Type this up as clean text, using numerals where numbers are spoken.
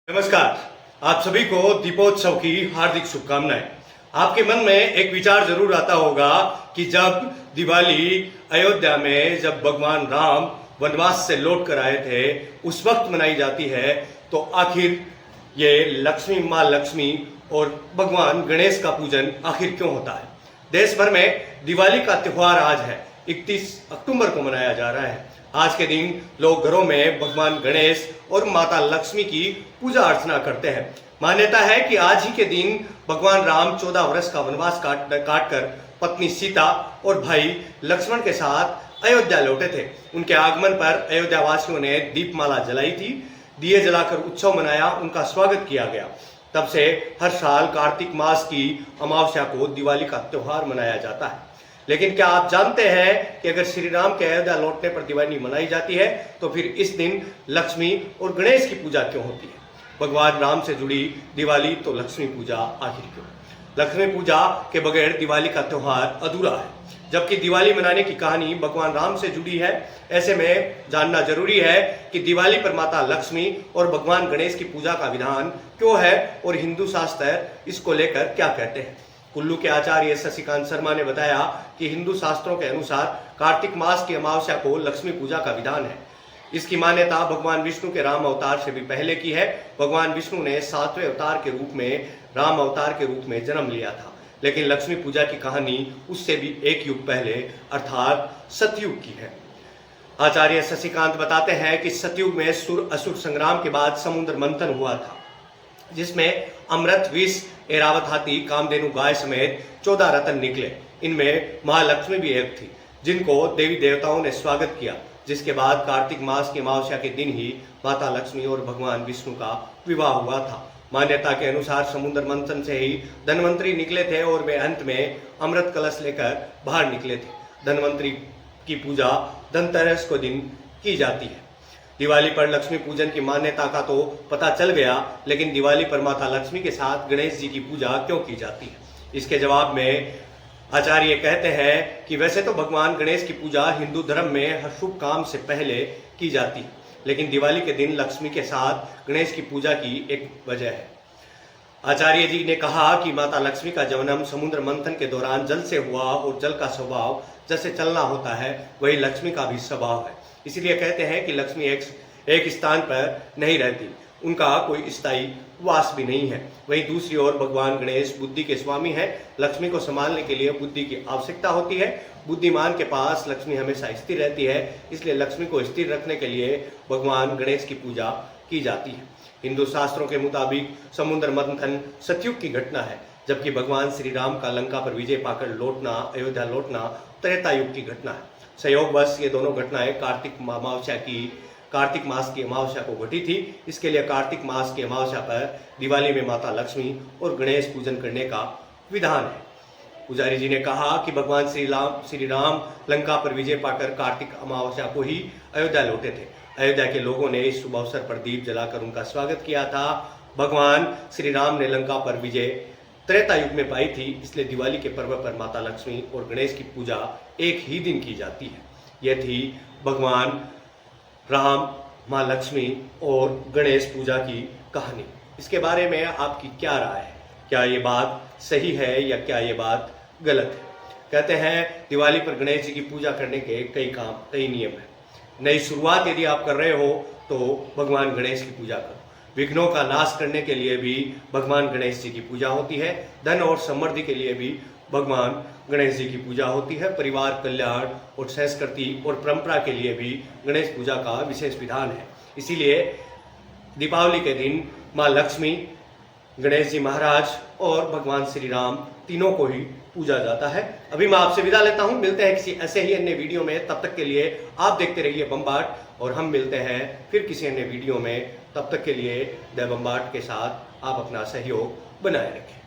नमस्कार। आप सभी को दीपोत्सव की हार्दिक शुभकामनाएं। आपके मन में एक विचार जरूर आता होगा कि जब दिवाली अयोध्या में जब भगवान राम वनवास से लौट कर आए थे उस वक्त मनाई जाती है, तो आखिर ये लक्ष्मी माँ लक्ष्मी और भगवान गणेश का पूजन आखिर क्यों होता है। देश भर में दिवाली का त्योहार आज है 31 अक्टूबर को मनाया जा रहा है। आज के दिन लोग घरों में भगवान गणेश और माता लक्ष्मी की पूजा अर्चना करते हैं। मान्यता है कि आज ही के दिन भगवान राम 14 वर्ष का वनवास काट कर पत्नी सीता और भाई लक्ष्मण के साथ अयोध्या लौटे थे। उनके आगमन पर अयोध्या वासियों ने दीपमाला जलाई थी, दिए जलाकर उत्सव मनाया, उनका स्वागत किया गया। तब से हर साल कार्तिक मास की अमावस्या को दिवाली का त्योहार मनाया जाता है। लेकिन क्या आप जानते हैं कि अगर श्री राम के अयोध्या लौटने पर दिवाली मनाई जाती है तो फिर इस दिन लक्ष्मी और गणेश की पूजा क्यों होती है। भगवान राम से जुड़ी दिवाली तो लक्ष्मी पूजा आखिर क्यों। लक्ष्मी पूजा के बगैर दिवाली का त्योहार अधूरा है, जबकि दिवाली मनाने की कहानी भगवान राम से जुड़ी है। ऐसे में जानना जरूरी है कि दिवाली पर माता लक्ष्मी और भगवान गणेश की पूजा का विधान क्यों है और हिंदू शास्त्र इसको लेकर क्या कहते हैं। कुल्लू के आचार्य शशिकांत शर्मा ने बताया कि हिंदू शास्त्रों के अनुसार कार्तिक मास की अमावस्या को लक्ष्मी पूजा का विधान है। इसकी मान्यता भगवान विष्णु के राम अवतार से भी पहले की है। भगवान विष्णु ने 7वें अवतार के रूप में राम अवतार के रूप में जन्म लिया था, लेकिन लक्ष्मी पूजा की कहानी उससे भी एक युग पहले अर्थात सतयुग की है। आचार्य शशिकांत बताते हैं कि सतयुग में सुर असुर संग्राम के बाद समुद्र मंथन हुआ था, जिसमें अमृत, विष, एरावत हाथी, कामधेनु गाय समेत 14 रत्न निकले। इनमें महालक्ष्मी भी एक थी, जिनको देवी देवताओं ने स्वागत किया। जिसके बाद कार्तिक मास की अमावस्या के दिन ही माता लक्ष्मी और भगवान विष्णु का विवाह हुआ था। मान्यता के अनुसार समुद्र मंथन से ही धनवंतरी निकले थे और वे अंत में अमृत कलश लेकर बाहर निकले थे। धनवंतरी की पूजा धनतेरस को दिन की जाती है। दिवाली पर लक्ष्मी पूजन की मान्यता का तो पता चल गया, लेकिन दिवाली पर माता लक्ष्मी के साथ गणेश जी की पूजा क्यों की जाती है। इसके जवाब में आचार्य कहते हैं कि वैसे तो भगवान गणेश की पूजा हिंदू धर्म में हर शुभ काम से पहले की जाती है, लेकिन दिवाली के दिन लक्ष्मी के साथ गणेश की पूजा की एक वजह है। आचार्य जी ने कहा कि माता लक्ष्मी का जन्म समुद्र मंथन के दौरान जल से हुआ और जल का स्वभाव जैसे चलना होता है वही लक्ष्मी का भी स्वभाव है। इसलिए कहते हैं कि लक्ष्मी एक स्थान पर नहीं रहती, उनका कोई स्थायी वास भी नहीं है। वहीं दूसरी ओर भगवान गणेश बुद्धि के स्वामी हैं। लक्ष्मी को संभालने के लिए बुद्धि की आवश्यकता होती है। बुद्धिमान के पास लक्ष्मी हमेशा स्थिर रहती है, इसलिए लक्ष्मी को स्थिर रखने के लिए भगवान गणेश की पूजा की जाती है। हिंदू शास्त्रों के मुताबिक समुद्र मंथन सतयुग की घटना है, जबकि भगवान श्री राम का लंका पर विजय पाकर लौटना, अयोध्या लौटना त्रेता युग की घटना है। संयोगवश ये दोनों घटनाएं कार्तिक मास की अमावस्या को घटी थी। इसके लिए कार्तिक मास की अमावस्या पर दिवाली में माता लक्ष्मी और गणेश पूजन करने का विधान है। पुजारी जी ने कहा कि भगवान श्री राम लंका पर विजय पाकर कार्तिक अमावस्या को ही अयोध्या लौटे थे। अयोध्या के लोगों ने इस शुभ अवसर पर दीप जलाकर उनका स्वागत किया था। भगवान श्री राम ने लंका पर विजय त्रेता युग में पाई थी, इसलिए दिवाली के पर्व पर माता लक्ष्मी और गणेश की पूजा एक ही दिन की जाती है। यह थी भगवान राम, माँ लक्ष्मी और गणेश पूजा की कहानी। इसके बारे में आपकी क्या राय है? क्या ये बात सही है या क्या ये बात गलत है? कहते हैं दिवाली पर गणेश जी की पूजा करने के कई नियम हैं। नई शुरुआत यदि आप कर रहे हो तो भगवान गणेश की पूजा करो। विघ्नों का नाश करने के लिए भी भगवान गणेश जी की पूजा होती है। धन और समृद्धि के लिए भी भगवान गणेश जी की पूजा होती है। परिवार कल्याण और संस्कृति और परंपरा के लिए भी गणेश पूजा का विशेष विधान है। इसीलिए दीपावली के दिन माँ लक्ष्मी, गणेश जी महाराज और भगवान श्री राम तीनों को ही पूजा जाता है। अभी मैं आपसे विदा लेता हूँ। मिलते हैं किसी ऐसे ही अन्य वीडियो में। तब तक के लिए आप देखते रहिए बम्बाट और हम मिलते हैं फिर किसी अन्य वीडियो में। तब तक के लिए द बम्बाट के साथ आप अपना सहयोग बनाए रखें।